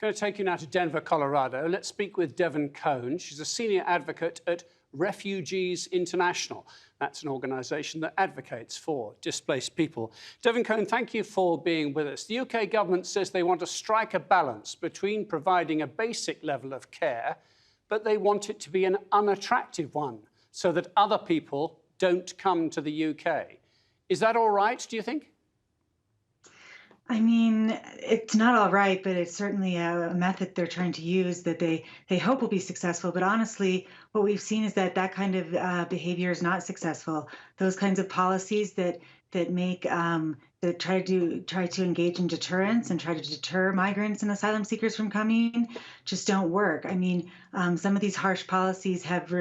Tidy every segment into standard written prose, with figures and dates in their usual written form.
Going to take you now to Denver, Colorado. Let's speak with Devon Cone. She's a senior advocate at Refugees International. That's an organisation that advocates for displaced people. Devon Cone, thank you for being with us. The UK government says they want to strike a balance between providing a basic level of care, but they want it to be an unattractive one so that other people don't come to the UK. Is that all right, do you think? I mean, it's not all right, but it's certainly a method they're trying to use that they hope will be successful. But honestly, what we've seen is that that kind of behavior is not successful. Those kinds of policies that make that try to engage in deterrence and try to deter migrants and asylum seekers from coming just don't work. I mean, some of these harsh policies have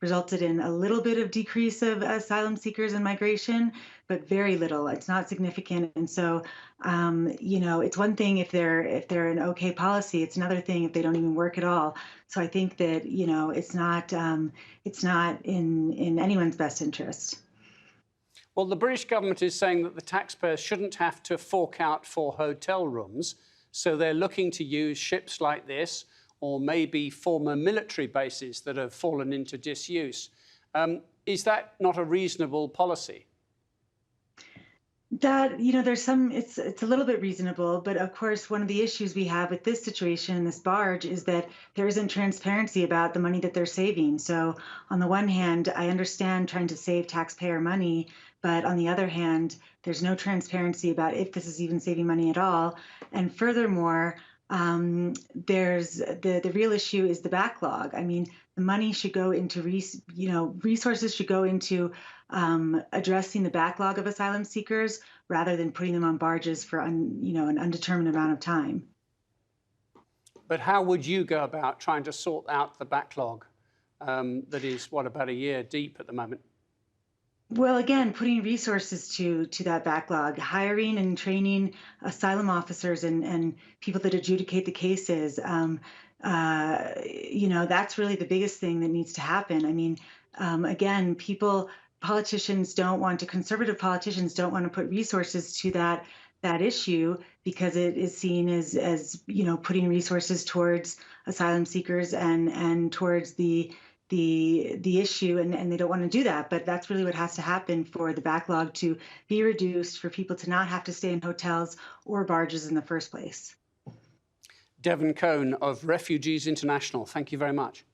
resulted in a little bit of decrease of asylum seekers and migration, but very little. It's not significant. And so, it's one thing if they're an okay policy. It's another thing if they don't even work at all. So I think that it's not in anyone's best interest. Well, the British government is saying that the taxpayers shouldn't have to fork out for hotel rooms, so they're looking to use ships like this or maybe former military bases that have fallen into disuse. Is that not a reasonable policy? That, it's a little bit reasonable, but of course, one of the issues we have with this situation, this barge, is that there isn't transparency about the money that they're saving. So on the one hand, I understand trying to save taxpayer money, but on the other hand, there's no transparency about if this is even saving money at all. And furthermore, there's the real issue is the backlog. I mean, the money should go into resources should go into addressing the backlog of asylum seekers rather than putting them on barges for an undetermined amount of time. But how would you go about trying to sort out the backlog that is, about a year deep at the moment? Well, again, putting resources to that backlog, hiring and training asylum officers and people that adjudicate the cases. That's really the biggest thing that needs to happen. I mean, again, conservative politicians don't want to put resources to that issue because it is seen as putting resources towards asylum seekers and towards the issue, and they don't want to do that. But that's really what has to happen for the backlog to be reduced, for people to not have to stay in hotels or barges in the first place. Devon Cone of Refugees International, thank you very much.